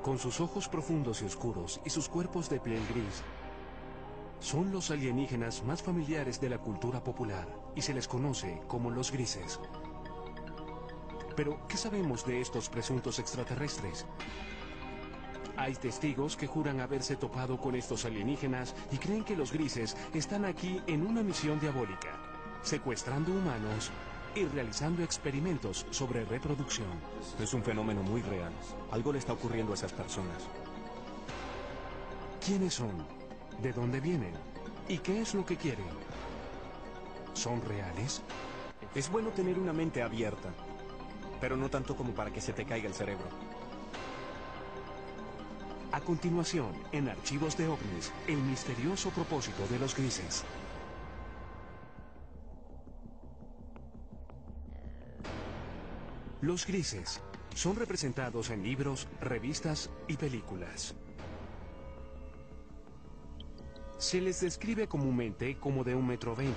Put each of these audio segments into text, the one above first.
Con sus ojos profundos y oscuros y sus cuerpos de piel gris, son los alienígenas más familiares de la cultura popular y se les conoce como los grises. Pero, ¿qué sabemos de estos presuntos extraterrestres? Hay testigos que juran haberse topado con estos alienígenas y creen que los grises están aquí en una misión diabólica, secuestrando humanos y realizando experimentos sobre reproducción. Es un fenómeno muy real. Algo le está ocurriendo a esas personas. ¿Quiénes son? ¿De dónde vienen? ¿Y qué es lo que quieren? ¿Son reales? Es bueno tener una mente abierta, pero no tanto como para que se te caiga el cerebro. A continuación, en Archivos de OVNIs, el misterioso propósito de los grises. Los grises son representados en libros, revistas y películas. Se les describe comúnmente como de 1,20 m,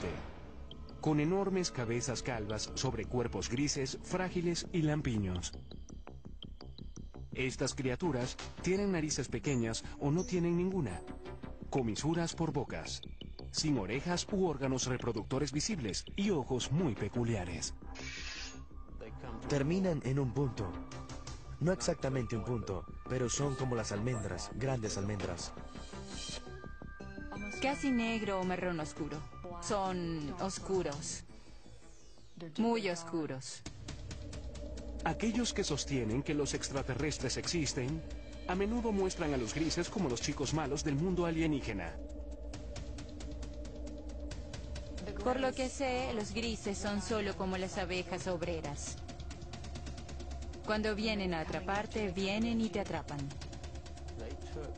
con enormes cabezas calvas sobre cuerpos grises, frágiles y lampiños. Estas criaturas tienen narices pequeñas o no tienen ninguna, comisuras por bocas, sin orejas u órganos reproductores visibles y ojos muy peculiares. Terminan en un punto. No exactamente un punto, pero son como las almendras, grandes almendras. Casi negro o marrón oscuro. Son oscuros. Muy oscuros. Aquellos que sostienen que los extraterrestres existen, a menudo muestran a los grises como los chicos malos del mundo alienígena. Por lo que sé, los grises son solo como las abejas obreras. Cuando vienen a atraparte, vienen y te atrapan.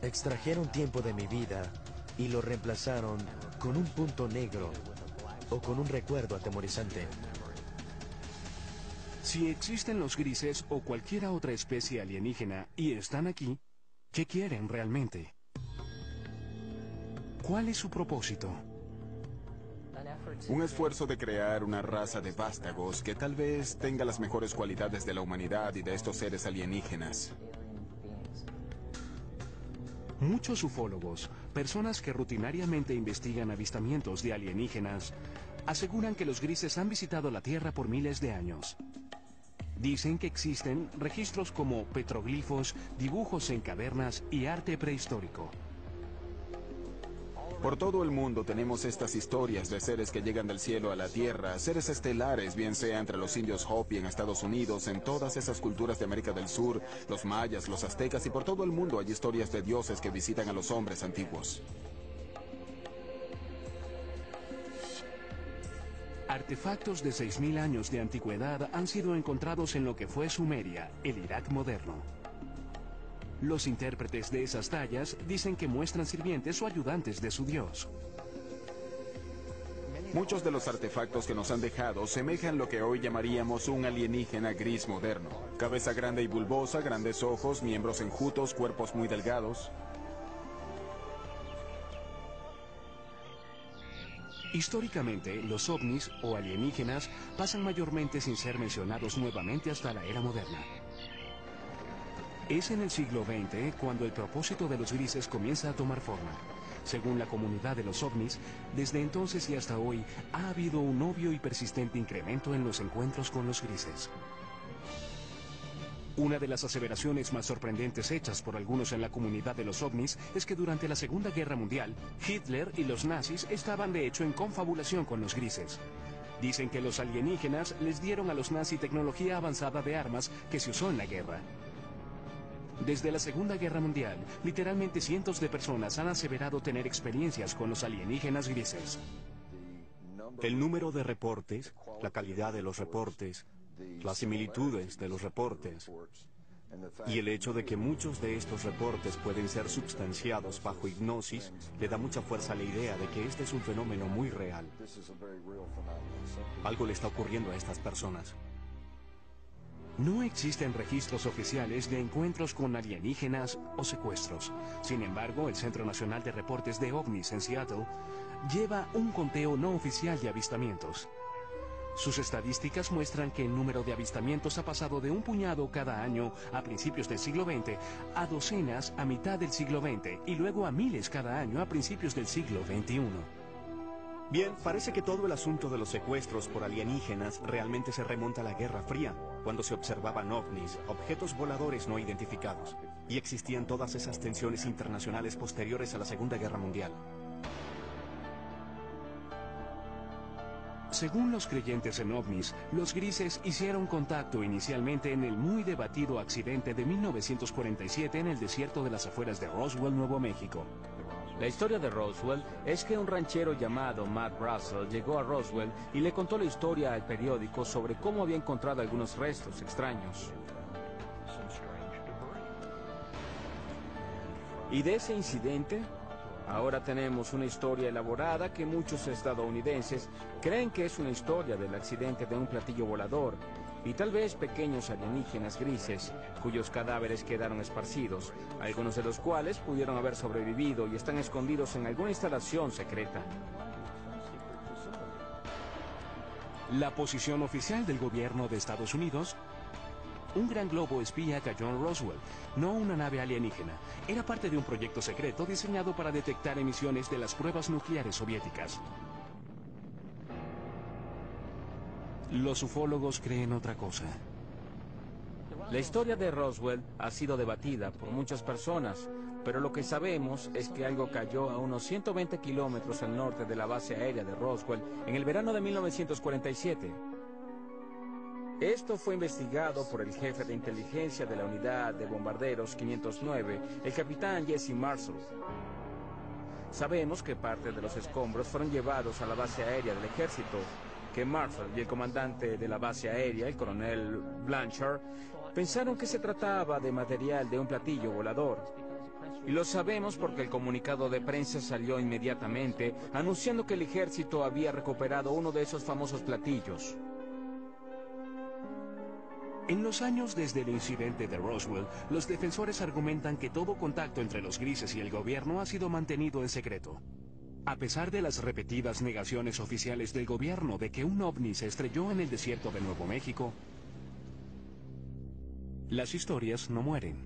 Extrajeron tiempo de mi vida y lo reemplazaron con un punto negro o con un recuerdo atemorizante. Si existen los grises o cualquier otra especie alienígena y están aquí, ¿qué quieren realmente? ¿Cuál es su propósito? Un esfuerzo de crear una raza de vástagos que tal vez tenga las mejores cualidades de la humanidad y de estos seres alienígenas. Muchos ufólogos, personas que rutinariamente investigan avistamientos de alienígenas, aseguran que los grises han visitado la Tierra por miles de años. Dicen que existen registros como petroglifos, dibujos en cavernas y arte prehistórico. Por todo el mundo tenemos estas historias de seres que llegan del cielo a la tierra, seres estelares, bien sea entre los indios Hopi en Estados Unidos, en todas esas culturas de América del Sur, los mayas, los aztecas y por todo el mundo hay historias de dioses que visitan a los hombres antiguos. Artefactos de 6.000 años de antigüedad han sido encontrados en lo que fue Sumeria, el Irak moderno. Los intérpretes de esas tallas dicen que muestran sirvientes o ayudantes de su dios. Muchos de los artefactos que nos han dejado semejan lo que hoy llamaríamos un alienígena gris moderno. Cabeza grande y bulbosa, grandes ojos, miembros enjutos, cuerpos muy delgados. Históricamente, los ovnis o alienígenas pasan mayormente sin ser mencionados nuevamente hasta la era moderna. Es en el siglo XX cuando el propósito de los grises comienza a tomar forma. Según la comunidad de los ovnis, desde entonces y hasta hoy ha habido un obvio y persistente incremento en los encuentros con los grises. Una de las aseveraciones más sorprendentes hechas por algunos en la comunidad de los ovnis es que durante la Segunda Guerra Mundial, Hitler y los nazis estaban de hecho en confabulación con los grises. Dicen que los alienígenas les dieron a los nazis tecnología avanzada de armas que se usó en la guerra. Desde la Segunda Guerra Mundial, literalmente cientos de personas han aseverado tener experiencias con los alienígenas grises. El número de reportes, la calidad de los reportes, las similitudes de los reportes y el hecho de que muchos de estos reportes pueden ser substanciados bajo hipnosis le da mucha fuerza a la idea de que este es un fenómeno muy real. Algo le está ocurriendo a estas personas. No existen registros oficiales de encuentros con alienígenas o secuestros. Sin embargo, el Centro Nacional de Reportes de OVNIs en Seattle lleva un conteo no oficial de avistamientos. Sus estadísticas muestran que el número de avistamientos ha pasado de un puñado cada año a principios del siglo XX a docenas a mitad del siglo XX y luego a miles cada año a principios del siglo XXI. Bien, parece que todo el asunto de los secuestros por alienígenas realmente se remonta a la Guerra Fría, cuando se observaban ovnis, objetos voladores no identificados, y existían todas esas tensiones internacionales posteriores a la Segunda Guerra Mundial. Según los creyentes en ovnis, los grises hicieron contacto inicialmente en el muy debatido accidente de 1947 en el desierto de las afueras de Roswell, Nuevo México. La historia de Roswell es que un ranchero llamado Matt Russell llegó a Roswell y le contó la historia al periódico sobre cómo había encontrado algunos restos extraños. Y de ese incidente, ahora tenemos una historia elaborada que muchos estadounidenses creen que es una historia del accidente de un platillo volador y tal vez pequeños alienígenas grises cuyos cadáveres quedaron esparcidos, algunos de los cuales pudieron haber sobrevivido y están escondidos en alguna instalación secreta. La posición oficial del gobierno de Estados Unidos: un gran globo espía cayó en Roswell, no una nave alienígena. Era parte de un proyecto secreto diseñado para detectar emisiones de las pruebas nucleares soviéticas. Los ufólogos creen otra cosa. La historia de Roswell ha sido debatida por muchas personas, pero lo que sabemos es que algo cayó a unos 120 kilómetros al norte de la base aérea de Roswell en el verano de 1947. Esto fue investigado por el jefe de inteligencia de la unidad de bombarderos 509, el capitán Jesse Marshall. Sabemos que parte de los escombros fueron llevados a la base aérea del ejército, que Marshall y el comandante de la base aérea, el coronel Blanchard, pensaron que se trataba de material de un platillo volador. Y lo sabemos porque el comunicado de prensa salió inmediatamente anunciando que el ejército había recuperado uno de esos famosos platillos. En los años desde el incidente de Roswell, los defensores argumentan que todo contacto entre los grises y el gobierno ha sido mantenido en secreto. A pesar de las repetidas negaciones oficiales del gobierno de que un ovni se estrelló en el desierto de Nuevo México, las historias no mueren.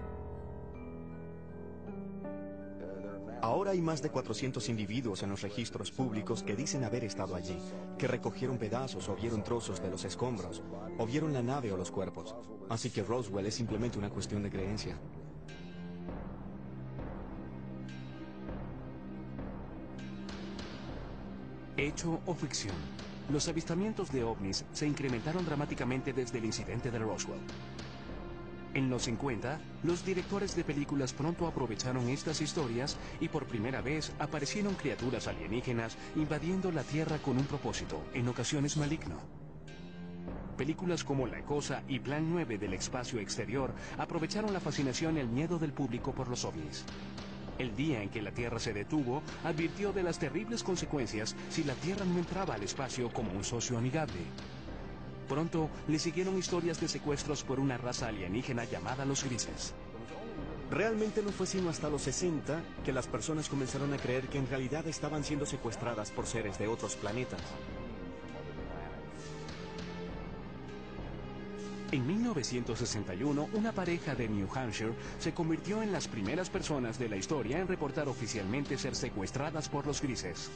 Ahora hay más de 400 individuos en los registros públicos que dicen haber estado allí, que recogieron pedazos o vieron trozos de los escombros, o vieron la nave o los cuerpos. Así que Roswell es simplemente una cuestión de creencia. Hecho o ficción, los avistamientos de ovnis se incrementaron dramáticamente desde el incidente de Roswell. En los 50, los directores de películas pronto aprovecharon estas historias y por primera vez aparecieron criaturas alienígenas invadiendo la Tierra con un propósito, en ocasiones maligno. Películas como La Cosa y Plan 9 del espacio exterior aprovecharon la fascinación y el miedo del público por los ovnis. El día en que la Tierra se detuvo, advirtió de las terribles consecuencias si la Tierra no entraba al espacio como un socio amigable. Pronto le siguieron historias de secuestros por una raza alienígena llamada los grises. Realmente no fue sino hasta los 60 que las personas comenzaron a creer que en realidad estaban siendo secuestradas por seres de otros planetas. En 1961, una pareja de New Hampshire se convirtió en las primeras personas de la historia en reportar oficialmente ser secuestradas por los grises.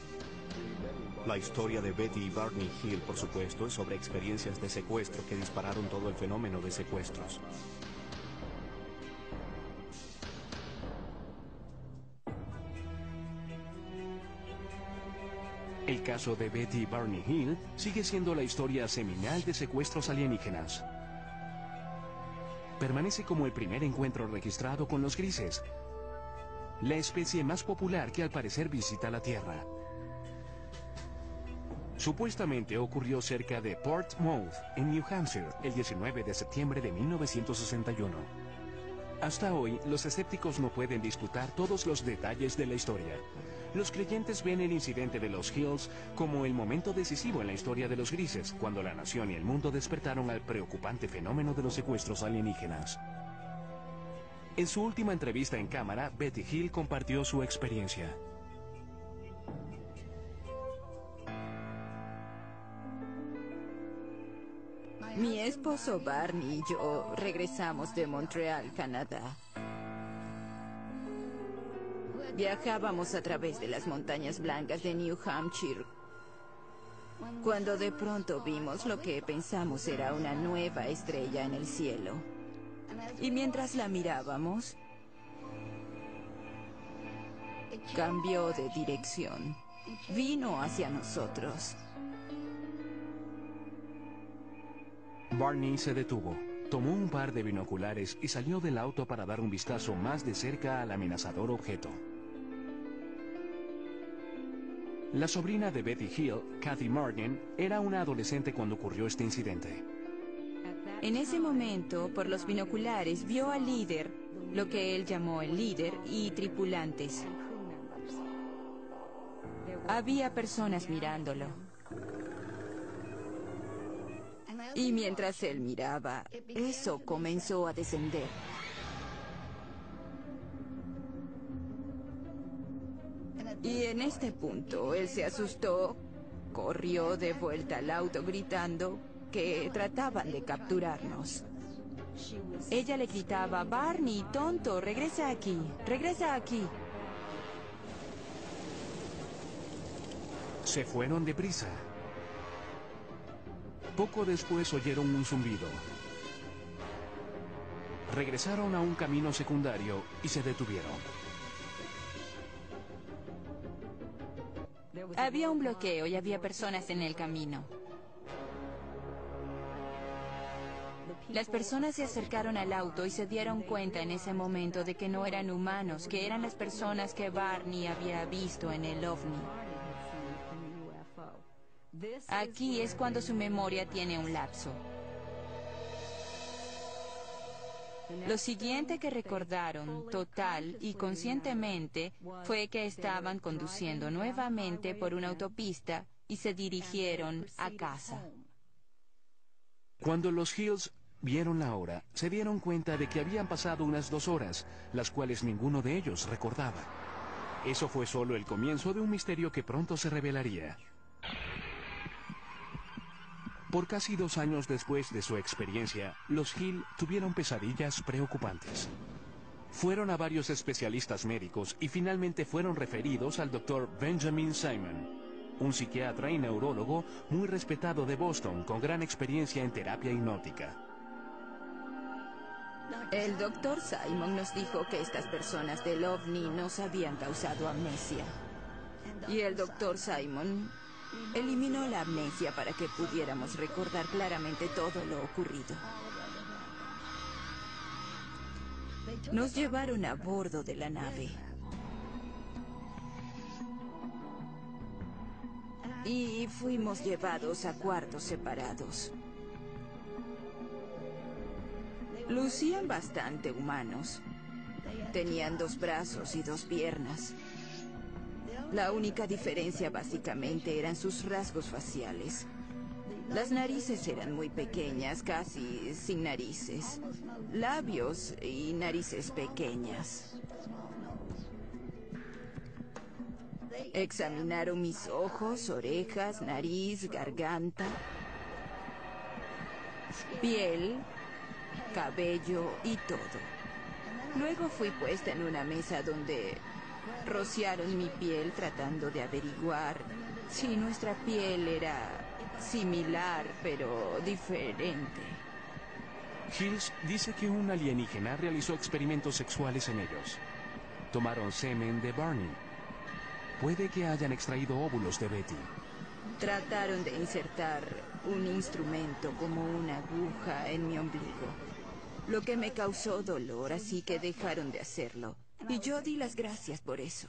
La historia de Betty y Barney Hill, por supuesto, es sobre experiencias de secuestro que dispararon todo el fenómeno de secuestros. El caso de Betty y Barney Hill sigue siendo la historia seminal de secuestros alienígenas. Permanece como el primer encuentro registrado con los grises, la especie más popular que al parecer visita la Tierra. Supuestamente ocurrió cerca de Portsmouth, en New Hampshire, el 19 de septiembre de 1961. Hasta hoy, los escépticos no pueden disputar todos los detalles de la historia. Los creyentes ven el incidente de los Hills como el momento decisivo en la historia de los grises, cuando la nación y el mundo despertaron al preocupante fenómeno de los secuestros alienígenas. En su última entrevista en cámara, Betty Hill compartió su experiencia. Mi esposo Barney y yo regresamos de Montreal, Canadá. Viajábamos a través de las montañas blancas de New Hampshire, cuando de pronto vimos lo que pensamos era una nueva estrella en el cielo. Y mientras la mirábamos, cambió de dirección. Vino hacia nosotros. Barney se detuvo, tomó un par de binoculares y salió del auto para dar un vistazo más de cerca al amenazador objeto. La sobrina de Betty Hill, Kathy Morgan, era una adolescente cuando ocurrió este incidente. En ese momento, por los binoculares, vio al líder, lo que él llamó el líder, y tripulantes. Había personas mirándolo. Y mientras él miraba, eso comenzó a descender. Y en este punto, él se asustó, corrió de vuelta al auto gritando que trataban de capturarnos. Ella le gritaba: «Barney, tonto, regresa aquí, regresa aquí». Se fueron deprisa. Poco después oyeron un zumbido. Regresaron a un camino secundario y se detuvieron. Había un bloqueo y había personas en el camino. Las personas se acercaron al auto y se dieron cuenta en ese momento de que no eran humanos, que eran las personas que Barney había visto en el ovni. Aquí es cuando su memoria tiene un lapso. Lo siguiente que recordaron, total y conscientemente, fue que estaban conduciendo nuevamente por una autopista y se dirigieron a casa. Cuando los Hills vieron la hora, se dieron cuenta de que habían pasado unas 2 horas, las cuales ninguno de ellos recordaba. Eso fue solo el comienzo de un misterio que pronto se revelaría. Por casi 2 años después de su experiencia, los Hill tuvieron pesadillas preocupantes. Fueron a varios especialistas médicos y finalmente fueron referidos al Dr. Benjamin Simon, un psiquiatra y neurólogo muy respetado de Boston con gran experiencia en terapia hipnótica. El Dr. Simon nos dijo que estas personas del OVNI nos habían causado amnesia. Y el Dr. Simon eliminó la amnesia para que pudiéramos recordar claramente todo lo ocurrido. Nos llevaron a bordo de la nave. Y fuimos llevados a cuartos separados. Lucían bastante humanos. Tenían 2 brazos y 2 piernas. La única diferencia básicamente eran sus rasgos faciales. Las narices eran muy pequeñas, casi sin narices. Labios y narices pequeñas. Examinaron mis ojos, orejas, nariz, garganta, piel, cabello y todo. Luego fui puesta en una mesa donde rociaron mi piel tratando de averiguar si nuestra piel era similar pero diferente. Hills dice que un alienígena realizó experimentos sexuales en ellos. Tomaron semen de Barney. Puede que hayan extraído óvulos de Betty. Trataron de insertar un instrumento como una aguja en mi ombligo, lo que me causó dolor, así que dejaron de hacerlo. Y yo di las gracias por eso.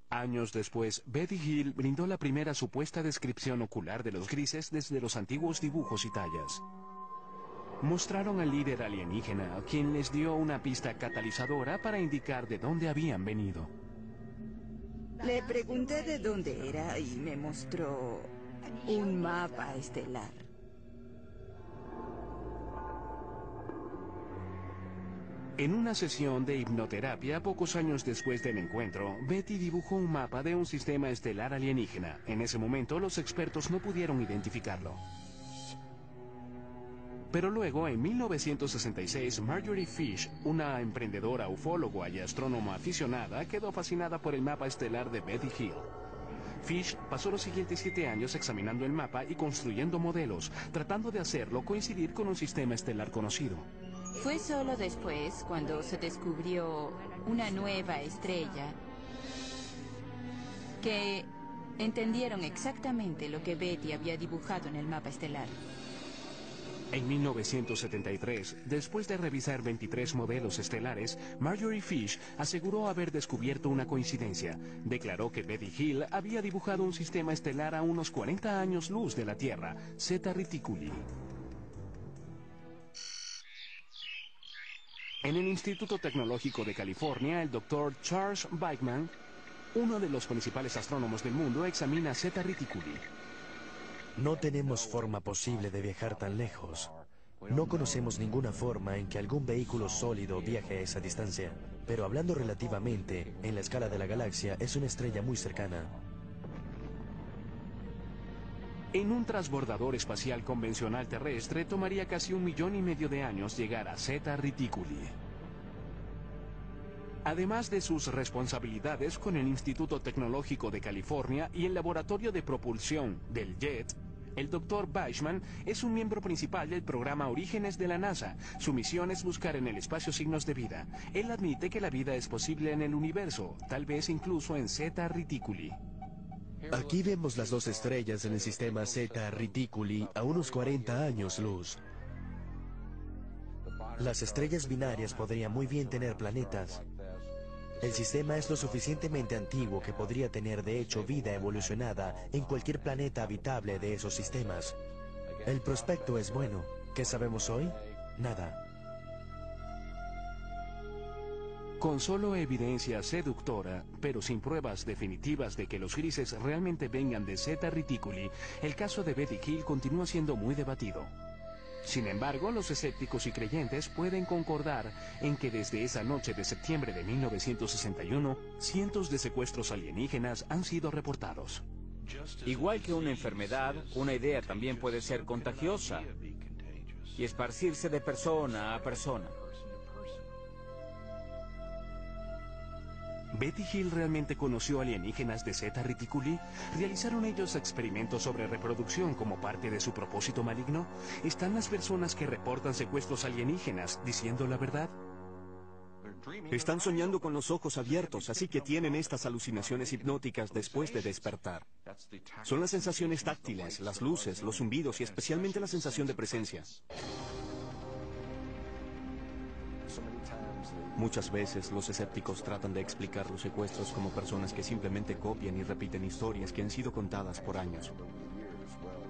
Años después, Betty Hill brindó la primera supuesta descripción ocular de los grises desde los antiguos dibujos y tallas. Mostraron al líder alienígena, quien les dio una pista catalizadora para indicar de dónde habían venido. Le pregunté de dónde era y me mostró un mapa estelar. En una sesión de hipnoterapia, pocos años después del encuentro, Betty dibujó un mapa de un sistema estelar alienígena. En ese momento, los expertos no pudieron identificarlo. Pero luego, en 1966, Marjorie Fish, una emprendedora, ufóloga y astrónoma aficionada, quedó fascinada por el mapa estelar de Betty Hill. Fish pasó los siguientes 7 años examinando el mapa y construyendo modelos, tratando de hacerlo coincidir con un sistema estelar conocido. Fue solo después, cuando se descubrió una nueva estrella, que entendieron exactamente lo que Betty había dibujado en el mapa estelar. En 1973, después de revisar 23 modelos estelares, Marjorie Fish aseguró haber descubierto una coincidencia. Declaró que Betty Hill había dibujado un sistema estelar a unos 40 años luz de la Tierra, Zeta Reticuli. En el Instituto Tecnológico de California, el Dr. Charles Bachman, uno de los principales astrónomos del mundo, examina Zeta Reticuli. No tenemos forma posible de viajar tan lejos. No conocemos ninguna forma en que algún vehículo sólido viaje a esa distancia. Pero hablando relativamente, en la escala de la galaxia, es una estrella muy cercana. En un transbordador espacial convencional terrestre, tomaría casi 1,5 millones de años llegar a Zeta Reticuli. Además de sus responsabilidades con el Instituto Tecnológico de California y el Laboratorio de Propulsión del JET, el Dr. Bachman es un miembro principal del programa Orígenes de la NASA. Su misión es buscar en el espacio signos de vida. Él admite que la vida es posible en el universo, tal vez incluso en Zeta Reticuli. Aquí vemos las 2 estrellas en el sistema Zeta Reticuli a unos 40 años luz. Las estrellas binarias podrían muy bien tener planetas. El sistema es lo suficientemente antiguo que podría tener de hecho vida evolucionada en cualquier planeta habitable de esos sistemas. El prospecto es bueno. ¿Qué sabemos hoy? Nada. Con solo evidencia seductora, pero sin pruebas definitivas de que los grises realmente vengan de Zeta Reticuli, el caso de Betty Hill continúa siendo muy debatido. Sin embargo, los escépticos y creyentes pueden concordar en que desde esa noche de septiembre de 1961, cientos de secuestros alienígenas han sido reportados. Igual que una enfermedad, una idea también puede ser contagiosa y esparcirse de persona a persona. ¿Betty Hill realmente conoció alienígenas de Zeta Reticuli? ¿Realizaron ellos experimentos sobre reproducción como parte de su propósito maligno? ¿Están las personas que reportan secuestros alienígenas diciendo la verdad? Están soñando con los ojos abiertos, así que tienen estas alucinaciones hipnóticas después de despertar. Son las sensaciones táctiles, las luces, los zumbidos y especialmente la sensación de presencia. Muchas veces los escépticos tratan de explicar los secuestros como personas que simplemente copian y repiten historias que han sido contadas por años.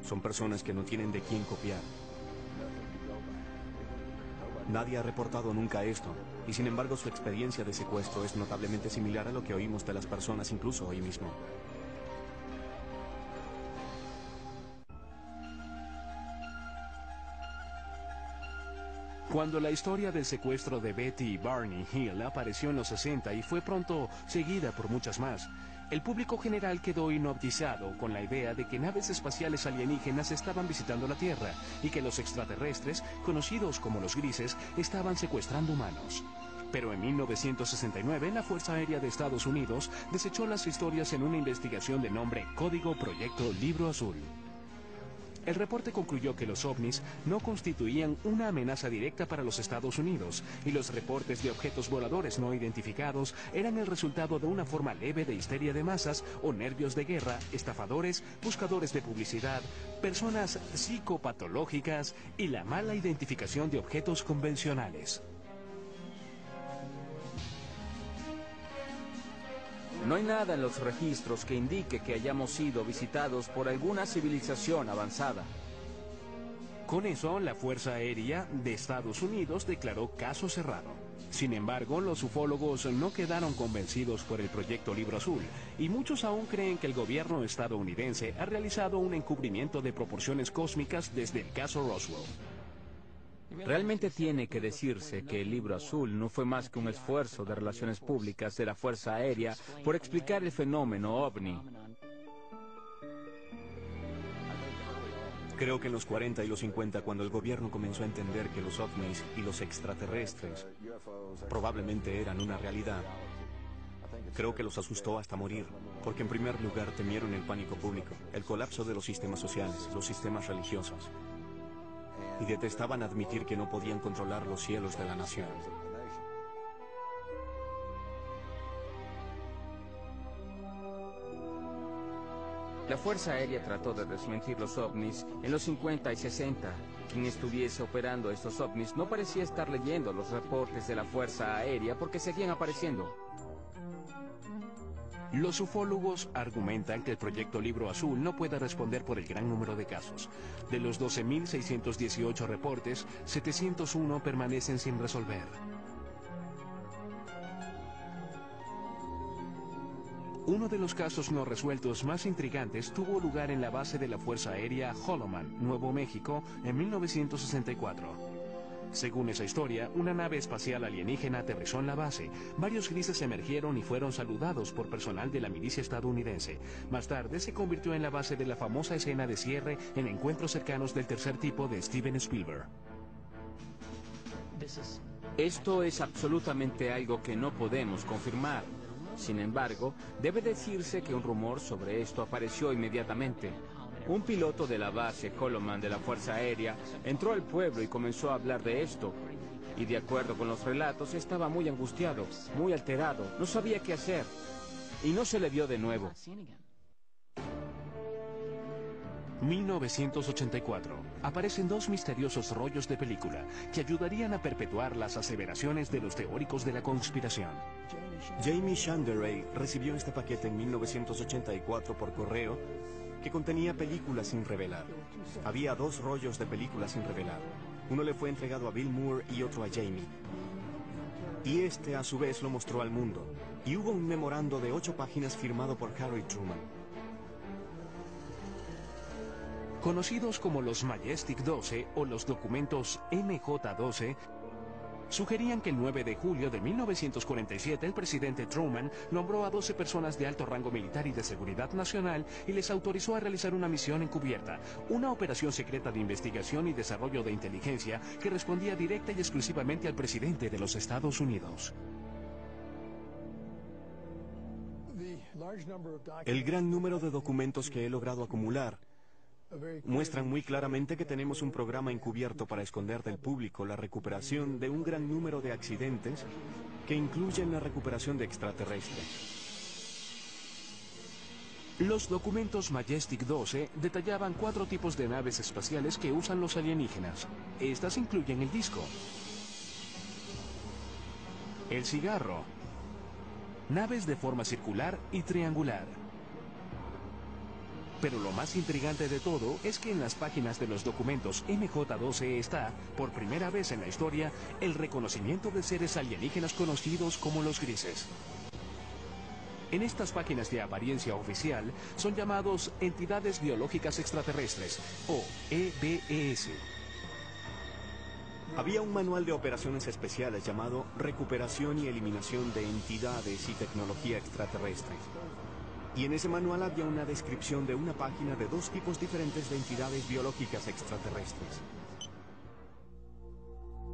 Son personas que no tienen de quién copiar. Nadie ha reportado nunca esto, y sin embargo su experiencia de secuestro es notablemente similar a lo que oímos de las personas incluso hoy mismo. Cuando la historia del secuestro de Betty y Barney Hill apareció en los 60 y fue pronto seguida por muchas más, el público general quedó hipnotizado con la idea de que naves espaciales alienígenas estaban visitando la Tierra y que los extraterrestres, conocidos como los grises, estaban secuestrando humanos. Pero en 1969, la Fuerza Aérea de Estados Unidos desechó las historias en una investigación de nombre Código Proyecto Libro Azul. El reporte concluyó que los ovnis no constituían una amenaza directa para los Estados Unidos y los reportes de objetos voladores no identificados eran el resultado de una forma leve de histeria de masas o nervios de guerra, estafadores, buscadores de publicidad, personas psicopatológicas y la mala identificación de objetos convencionales. No hay nada en los registros que indique que hayamos sido visitados por alguna civilización avanzada. Con eso, la Fuerza Aérea de Estados Unidos declaró caso cerrado. Sin embargo, los ufólogos no quedaron convencidos por el proyecto Libro Azul, y muchos aún creen que el gobierno estadounidense ha realizado un encubrimiento de proporciones cósmicas desde el caso Roswell. Realmente tiene que decirse que el Libro Azul no fue más que un esfuerzo de relaciones públicas de la Fuerza Aérea por explicar el fenómeno OVNI. Creo que en los 40 y los 50, cuando el gobierno comenzó a entender que los ovnis y los extraterrestres probablemente eran una realidad, creo que los asustó hasta morir, porque en primer lugar temieron el pánico público, el colapso de los sistemas sociales, los sistemas religiosos, y detestaban admitir que no podían controlar los cielos de la nación. La Fuerza Aérea trató de desmentir los ovnis en los 50 y 60. Quien estuviese operando estos ovnis no parecía estar leyendo los reportes de la Fuerza Aérea porque seguían apareciendo. Los ufólogos argumentan que el proyecto Libro Azul no puede responder por el gran número de casos. De los 12.618 reportes, 701 permanecen sin resolver. Uno de los casos no resueltos más intrigantes tuvo lugar en la base de la Fuerza Aérea Holloman, Nuevo México, en 1964. Según esa historia, una nave espacial alienígena aterrizó en la base. Varios grises emergieron y fueron saludados por personal de la milicia estadounidense. Más tarde se convirtió en la base de la famosa escena de cierre en Encuentros cercanos del tercer tipo de Steven Spielberg. Esto es absolutamente algo que no podemos confirmar. Sin embargo, debe decirse que un rumor sobre esto apareció inmediatamente. Un piloto de la base Holloman de la Fuerza Aérea entró al pueblo y comenzó a hablar de esto. Y de acuerdo con los relatos, estaba muy angustiado, muy alterado, no sabía qué hacer. Y no se le vio de nuevo. 1984. Aparecen dos misteriosos rollos de película que ayudarían a perpetuar las aseveraciones de los teóricos de la conspiración. Jamie Shanderay recibió este paquete en 1984 por correo que contenía películas sin revelar. Había dos rollos de películas sin revelar. Uno le fue entregado a Bill Moore y otro a Jamie. Y este a su vez lo mostró al mundo. Y hubo un memorando de 8 páginas firmado por Harry Truman. Conocidos como los Majestic 12 o los documentos MJ-12, sugerían que el 9 de julio de 1947 el presidente Truman nombró a 12 personas de alto rango militar y de seguridad nacional y les autorizó a realizar una misión encubierta, una operación secreta de investigación y desarrollo de inteligencia que respondía directa y exclusivamente al presidente de los Estados Unidos. El gran número de documentos que he logrado acumular muestran muy claramente que tenemos un programa encubierto para esconder del público la recuperación de un gran número de accidentes que incluyen la recuperación de extraterrestres. Los documentos Majestic 12 detallaban 4 tipos de naves espaciales que usan los alienígenas. Estas incluyen el disco, el cigarro, naves de forma circular y triangular. Pero lo más intrigante de todo es que en las páginas de los documentos MJ-12 está, por primera vez en la historia, el reconocimiento de seres alienígenas conocidos como los grises. En estas páginas de apariencia oficial son llamados entidades biológicas extraterrestres, o EBES. Había un manual de operaciones especiales llamado Recuperación y Eliminación de Entidades y Tecnología Extraterrestre. Y en ese manual había una descripción de una página de 2 tipos diferentes de entidades biológicas extraterrestres.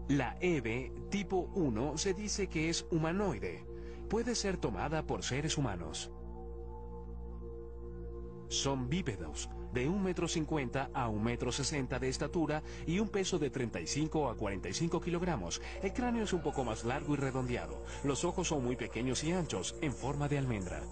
La EBE tipo 1 se dice que es humanoide. Puede ser tomada por seres humanos. Son bípedos, de 1,50 m a 1,60 m de estatura y un peso de 35 a 45 kilogramos. El cráneo es un poco más largo y redondeado. Los ojos son muy pequeños y anchos, en forma de almendra.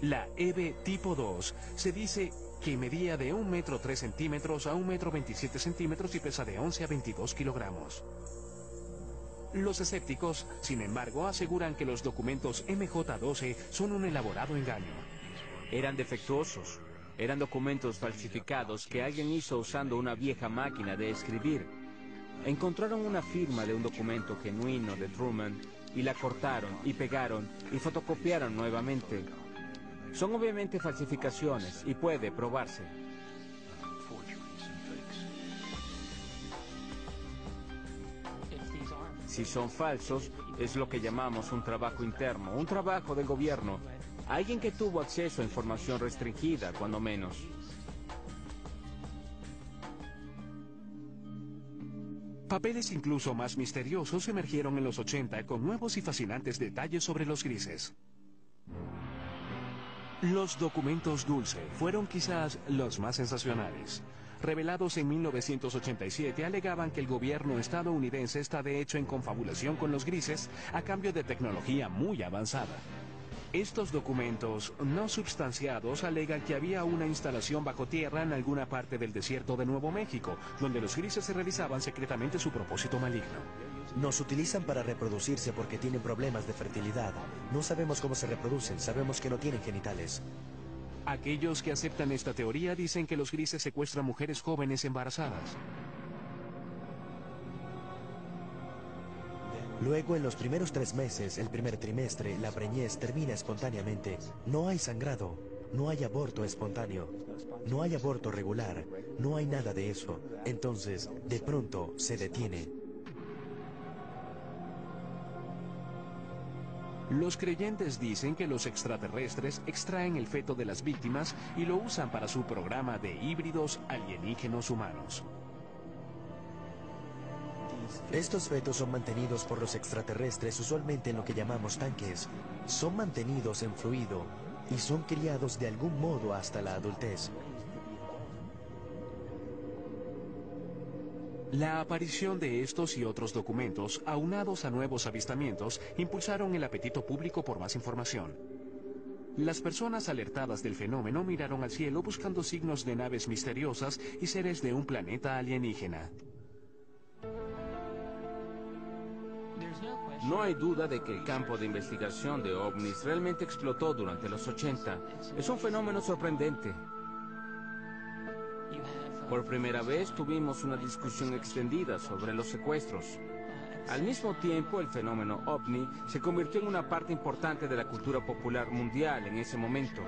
La EBE tipo 2 se dice que medía de 1,03 m a 1,27 m y pesa de 11 a 22 kilogramos. Los escépticos, sin embargo, aseguran que los documentos MJ-12 son un elaborado engaño. Eran defectuosos, eran documentos falsificados que alguien hizo usando una vieja máquina de escribir. Encontraron una firma de un documento genuino de Truman y la cortaron y pegaron y fotocopiaron nuevamente. Son obviamente falsificaciones y puede probarse. Si son falsos, es lo que llamamos un trabajo interno, un trabajo del gobierno. Alguien que tuvo acceso a información restringida, cuando menos. Papeles incluso más misteriosos emergieron en los 80 con nuevos y fascinantes detalles sobre los grises. Los documentos Dulce fueron quizás los más sensacionales. Revelados en 1987, alegaban que el gobierno estadounidense está de hecho en confabulación con los grises a cambio de tecnología muy avanzada. Estos documentos no substanciados alegan que había una instalación bajo tierra en alguna parte del desierto de Nuevo México, donde los grises se realizaban secretamente su propósito maligno. Nos utilizan para reproducirse porque tienen problemas de fertilidad. No sabemos cómo se reproducen, sabemos que no tienen genitales. Aquellos que aceptan esta teoría dicen que los grises secuestran mujeres jóvenes embarazadas. Luego, en los primeros 3 meses, el primer trimestre, la preñez termina espontáneamente. No hay sangrado, no hay aborto espontáneo, no hay aborto regular, no hay nada de eso. Entonces, de pronto, se detiene. Los creyentes dicen que los extraterrestres extraen el feto de las víctimas y lo usan para su programa de híbridos alienígenos humanos. Estos fetos son mantenidos por los extraterrestres usualmente en lo que llamamos tanques. Son mantenidos en fluido y son criados de algún modo hasta la adultez. La aparición de estos y otros documentos, aunados a nuevos avistamientos, impulsaron el apetito público por más información. Las personas alertadas del fenómeno miraron al cielo buscando signos de naves misteriosas y seres de un planeta alienígena. No hay duda de que el campo de investigación de ovnis realmente explotó durante los 80. Es un fenómeno sorprendente. Por primera vez tuvimos una discusión extendida sobre los secuestros. Al mismo tiempo, el fenómeno ovni se convirtió en una parte importante de la cultura popular mundial en ese momento.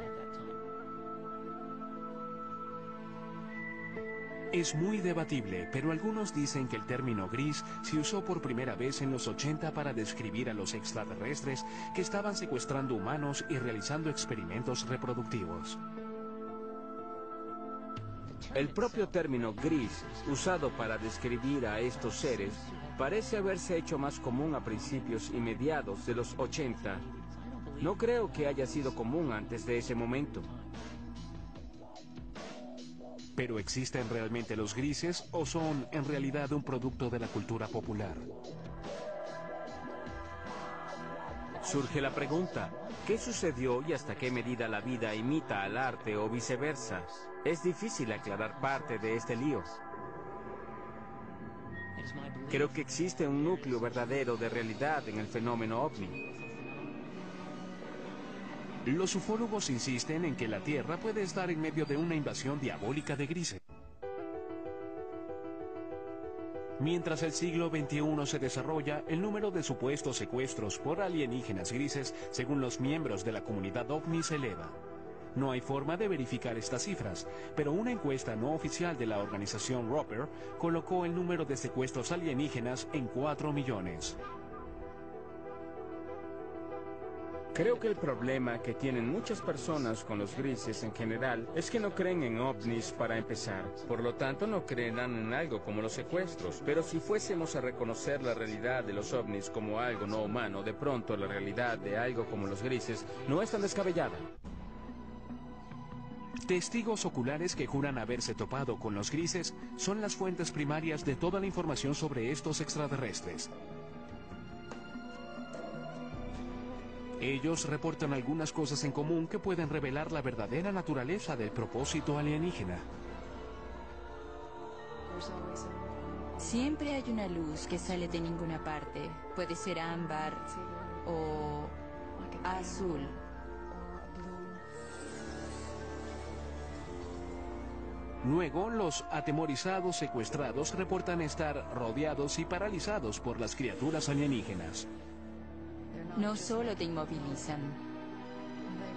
Es muy debatible, pero algunos dicen que el término gris se usó por primera vez en los 80 para describir a los extraterrestres que estaban secuestrando humanos y realizando experimentos reproductivos. El propio término gris, usado para describir a estos seres, parece haberse hecho más común a principios y mediados de los 80. No creo que haya sido común antes de ese momento. ¿Pero existen realmente los grises o son en realidad un producto de la cultura popular? Surge la pregunta, ¿qué sucedió y hasta qué medida la vida imita al arte o viceversa? Es difícil aclarar parte de este lío. Creo que existe un núcleo verdadero de realidad en el fenómeno ovni. Los ufólogos insisten en que la Tierra puede estar en medio de una invasión diabólica de grises. Mientras el siglo XXI se desarrolla, el número de supuestos secuestros por alienígenas grises, según los miembros de la comunidad ovni, se eleva. No hay forma de verificar estas cifras, pero una encuesta no oficial de la organización Roper colocó el número de secuestros alienígenas en 4 millones. Creo que el problema que tienen muchas personas con los grises en general es que no creen en ovnis para empezar. Por lo tanto, no creerán en algo como los secuestros. Pero si fuésemos a reconocer la realidad de los ovnis como algo no humano, de pronto la realidad de algo como los grises no es tan descabellada. Testigos oculares que juran haberse topado con los grises son las fuentes primarias de toda la información sobre estos extraterrestres. Ellos reportan algunas cosas en común que pueden revelar la verdadera naturaleza del propósito alienígena. Siempre hay una luz que sale de ninguna parte. Puede ser ámbar o azul. Luego, los atemorizados secuestrados reportan estar rodeados y paralizados por las criaturas alienígenas. No solo te inmovilizan,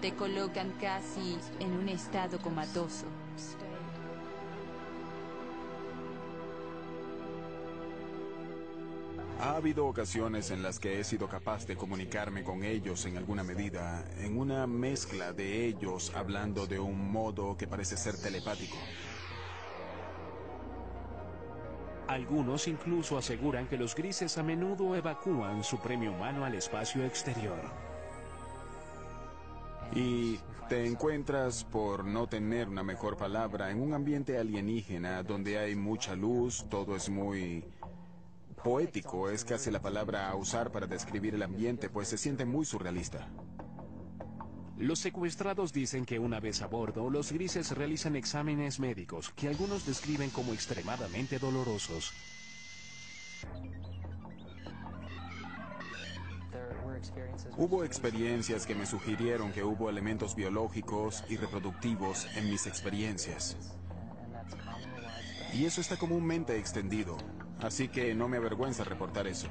te colocan casi en un estado comatoso. Ha habido ocasiones en las que he sido capaz de comunicarme con ellos en alguna medida, en una mezcla de ellos hablando de un modo que parece ser telepático. Algunos incluso aseguran que los grises a menudo evacúan su premio humano al espacio exterior. Y te encuentras, por no tener una mejor palabra, en un ambiente alienígena donde hay mucha luz, todo es muy poético, es casi la palabra a usar para describir el ambiente, pues se siente muy surrealista. Los secuestrados dicen que una vez a bordo, los grises realizan exámenes médicos que algunos describen como extremadamente dolorosos. Hubo experiencias que me sugirieron que hubo elementos biológicos y reproductivos en mis experiencias. Y eso está comúnmente extendido, así que no me avergüenza reportar eso.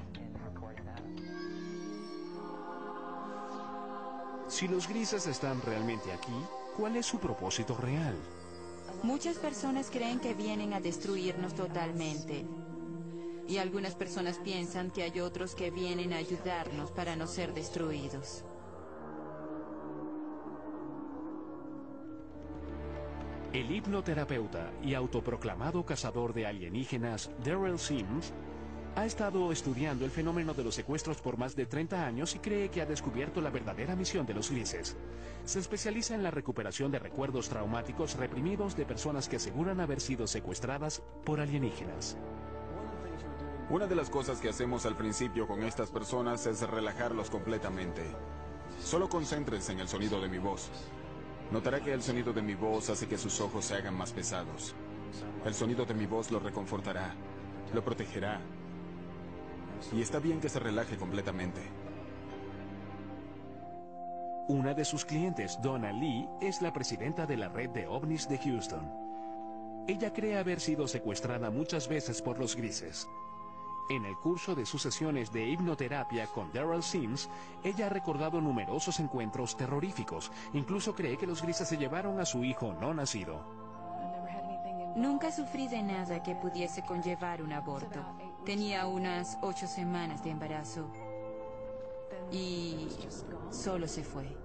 Si los grises están realmente aquí, ¿cuál es su propósito real? Muchas personas creen que vienen a destruirnos totalmente. Y algunas personas piensan que hay otros que vienen a ayudarnos para no ser destruidos. El hipnoterapeuta y autoproclamado cazador de alienígenas, Darrell Sims, ha estado estudiando el fenómeno de los secuestros por más de 30 años y cree que ha descubierto la verdadera misión de los grises. Se especializa en la recuperación de recuerdos traumáticos reprimidos de personas que aseguran haber sido secuestradas por alienígenas. Una de las cosas que hacemos al principio con estas personas es relajarlos completamente. Solo concéntrense en el sonido de mi voz. Notará que el sonido de mi voz hace que sus ojos se hagan más pesados. El sonido de mi voz lo reconfortará, lo protegerá. Y está bien que se relaje completamente. Una de sus clientes, Donna Lee, es la presidenta de la red de ovnis de Houston. Ella cree haber sido secuestrada muchas veces por los grises. En el curso de sus sesiones de hipnoterapia con Darrell Sims, ella ha recordado numerosos encuentros terroríficos. Incluso cree que los grises se llevaron a su hijo no nacido. Nunca sufrí de nada que pudiese conllevar un aborto. Tenía unas 8 semanas de embarazo y solo se fue.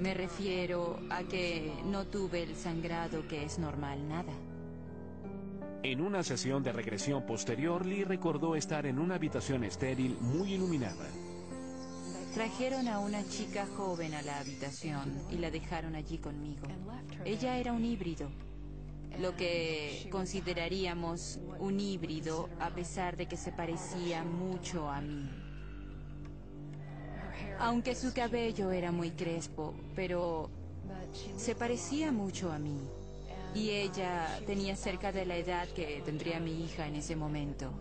Me refiero a que no tuve el sangrado que es normal, nada. En una sesión de regresión posterior, Lee recordó estar en una habitación estéril muy iluminada. Trajeron a una chica joven a la habitación y la dejaron allí conmigo. Ella era un híbrido, lo que consideraríamos un híbrido a pesar de que se parecía mucho a mí. Aunque su cabello era muy crespo, pero se parecía mucho a mí. Y ella tenía cerca de la edad que tendría mi hija en ese momento.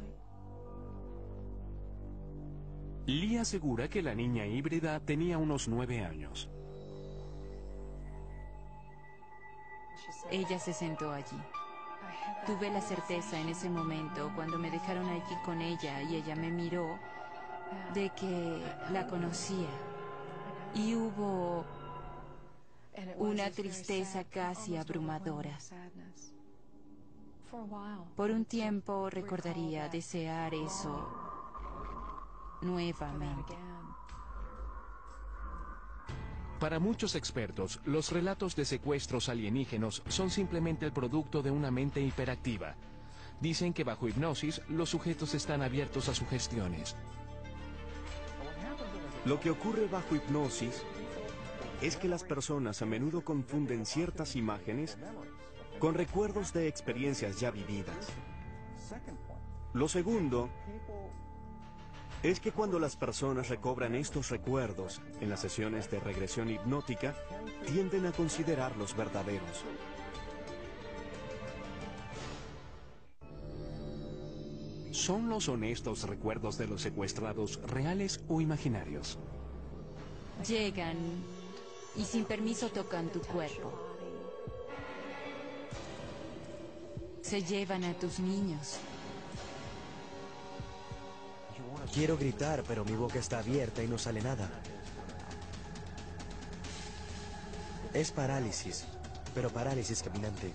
Lee asegura que la niña híbrida tenía unos 9 años. Ella se sentó allí. Tuve la certeza en ese momento, cuando me dejaron allí con ella y ella me miró, de que la conocía. Y hubo una tristeza casi abrumadora. Por un tiempo recordaría desear eso nuevamente. Para muchos expertos, los relatos de secuestros alienígenos son simplemente el producto de una mente hiperactiva. Dicen que bajo hipnosis, los sujetos están abiertos a sugestiones. Lo que ocurre bajo hipnosis es que las personas a menudo confunden ciertas imágenes con recuerdos de experiencias ya vividas. Lo segundo es que cuando las personas recobran estos recuerdos en las sesiones de regresión hipnótica, tienden a considerarlos verdaderos. ¿Son los honestos recuerdos de los secuestrados reales o imaginarios? Llegan y sin permiso tocan tu cuerpo. Se llevan a tus niños. Quiero gritar, pero mi boca está abierta y no sale nada. Es parálisis, pero parálisis caminante.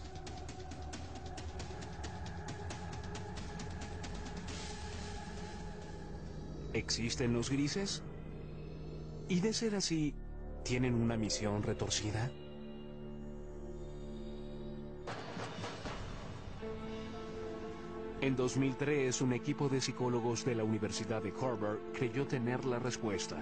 ¿Existen los grises? Y de ser así, ¿tienen una misión retorcida? En 2003, un equipo de psicólogos de la Universidad de Harvard creyó tener la respuesta.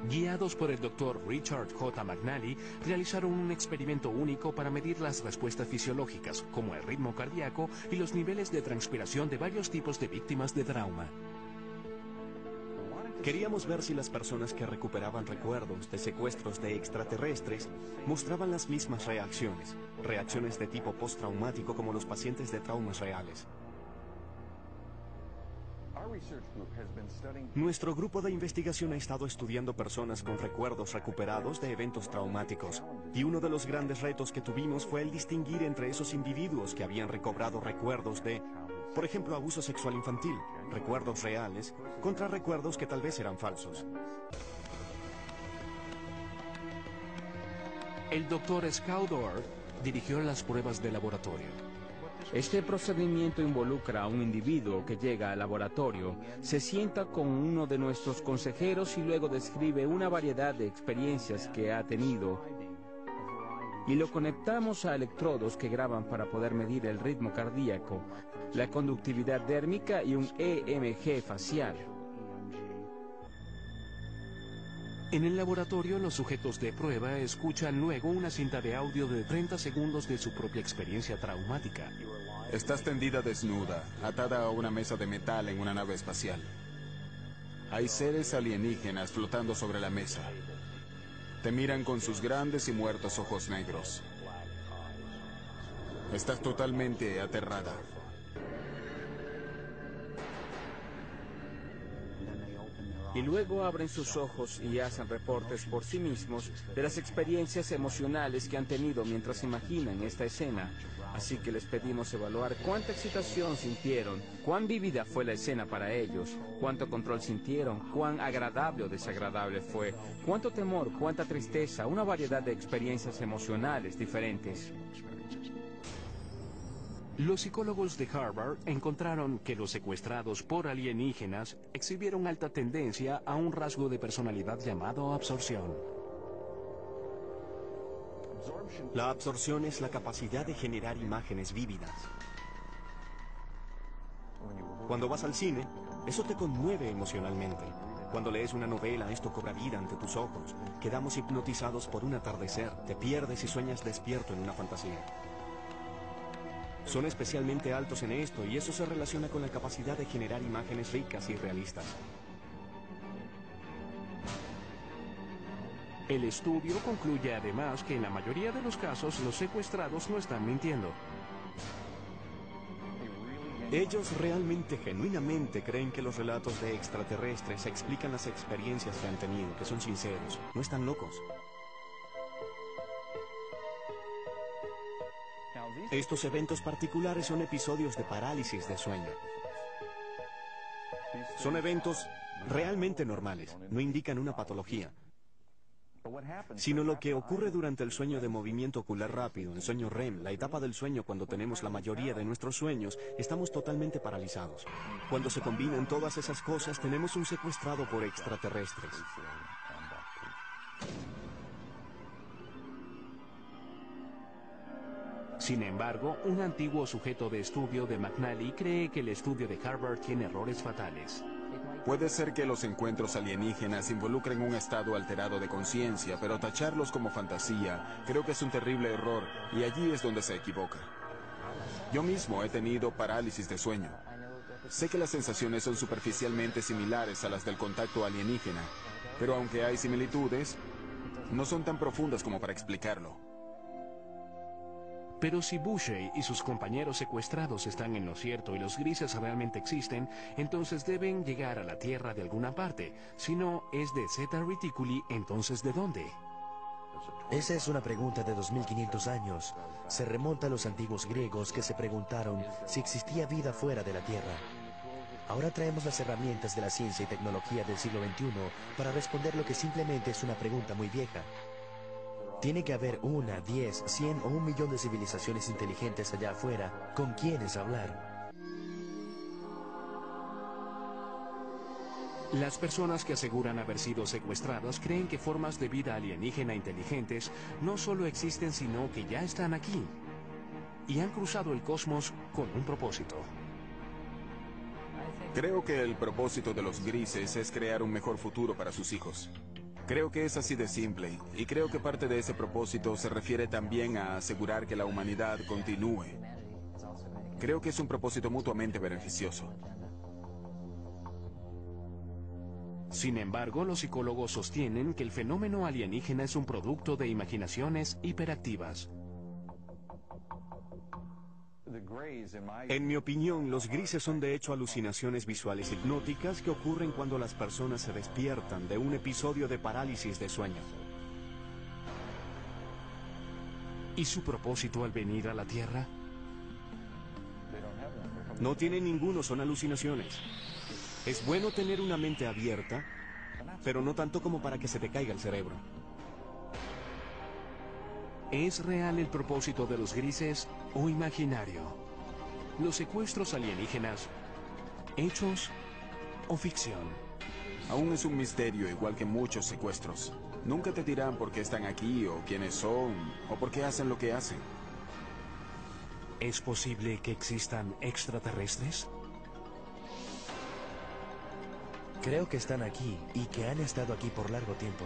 Guiados por el Dr. Richard J. McNally, realizaron un experimento único para medir las respuestas fisiológicas, como el ritmo cardíaco y los niveles de transpiración de varios tipos de víctimas de trauma. Queríamos ver si las personas que recuperaban recuerdos de secuestros de extraterrestres mostraban las mismas reacciones de tipo postraumático como los pacientes de traumas reales. Nuestro grupo de investigación ha estado estudiando personas con recuerdos recuperados de eventos traumáticos, y uno de los grandes retos que tuvimos fue el distinguir entre esos individuos que habían recobrado recuerdos de, por ejemplo, abuso sexual infantil, recuerdos reales, contra recuerdos que tal vez eran falsos. El Dr. Scoudor dirigió las pruebas de laboratorio. Este procedimiento involucra a un individuo que llega al laboratorio, se sienta con uno de nuestros consejeros y luego describe una variedad de experiencias que ha tenido, y lo conectamos a electrodos que graban para poder medir el ritmo cardíaco, la conductividad dérmica y un EMG facial. En el laboratorio, los sujetos de prueba escuchan luego una cinta de audio de 30 segundos de su propia experiencia traumática. Estás tendida desnuda, atada a una mesa de metal en una nave espacial. Hay seres alienígenas flotando sobre la mesa. Te miran con sus grandes y muertos ojos negros. Estás totalmente aterrada. Y luego abren sus ojos y hacen reportes por sí mismos de las experiencias emocionales que han tenido mientras imaginan esta escena. Así que les pedimos evaluar cuánta excitación sintieron, cuán vívida fue la escena para ellos, cuánto control sintieron, cuán agradable o desagradable fue, cuánto temor, cuánta tristeza, una variedad de experiencias emocionales diferentes. Los psicólogos de Harvard encontraron que los secuestrados por alienígenas exhibieron alta tendencia a un rasgo de personalidad llamado absorción. La absorción es la capacidad de generar imágenes vívidas. Cuando vas al cine, eso te conmueve emocionalmente. Cuando lees una novela, esto cobra vida ante tus ojos. Quedamos hipnotizados por un atardecer, te pierdes y sueñas despierto en una fantasía. Son especialmente altos en esto y eso se relaciona con la capacidad de generar imágenes ricas y realistas. El estudio concluye además que en la mayoría de los casos los secuestrados no están mintiendo. Ellos realmente, genuinamente creen que los relatos de extraterrestres explican las experiencias que han tenido, que son sinceros, no están locos. Estos eventos particulares son episodios de parálisis de sueño. Son eventos realmente normales, no indican una patología, sino lo que ocurre durante el sueño de movimiento ocular rápido, el sueño REM, la etapa del sueño cuando tenemos la mayoría de nuestros sueños, estamos totalmente paralizados. Cuando se combinan todas esas cosas, tenemos un secuestrado por extraterrestres. Sin embargo, un antiguo sujeto de estudio de McNally cree que el estudio de Harvard tiene errores fatales. Puede ser que los encuentros alienígenas involucren un estado alterado de conciencia, pero tacharlos como fantasía creo que es un terrible error y allí es donde se equivoca. Yo mismo he tenido parálisis de sueño. Sé que las sensaciones son superficialmente similares a las del contacto alienígena, pero aunque hay similitudes, no son tan profundas como para explicarlo. Pero si Bushey y sus compañeros secuestrados están en lo cierto y los grises realmente existen, entonces deben llegar a la Tierra de alguna parte. Si no es de Zeta Reticuli, entonces ¿de dónde? Esa es una pregunta de 2500 años. Se remonta a los antiguos griegos que se preguntaron si existía vida fuera de la Tierra. Ahora traemos las herramientas de la ciencia y tecnología del siglo XXI para responder lo que simplemente es una pregunta muy vieja. Tiene que haber 1, 10, 100 o 1.000.000 de civilizaciones inteligentes allá afuera con quienes hablar. Las personas que aseguran haber sido secuestradas creen que formas de vida alienígena inteligentes no solo existen, sino que ya están aquí. Y han cruzado el cosmos con un propósito. Creo que el propósito de los grises es crear un mejor futuro para sus hijos. Creo que es así de simple, y creo que parte de ese propósito se refiere también a asegurar que la humanidad continúe. Creo que es un propósito mutuamente beneficioso. Sin embargo, los psicólogos sostienen que el fenómeno alienígena es un producto de imaginaciones hiperactivas. En mi opinión, los grises son de hecho alucinaciones visuales hipnóticas que ocurren cuando las personas se despiertan de un episodio de parálisis de sueño. ¿Y su propósito al venir a la Tierra? No tienen ninguno, son alucinaciones. Es bueno tener una mente abierta, pero no tanto como para que se te caiga el cerebro. ¿Es real el propósito de los grises o imaginario? ¿Los secuestros alienígenas, hechos o ficción? Aún es un misterio, igual que muchos secuestros. Nunca te dirán por qué están aquí, o quiénes son, o por qué hacen lo que hacen. ¿Es posible que existan extraterrestres? Creo que están aquí y que han estado aquí por largo tiempo.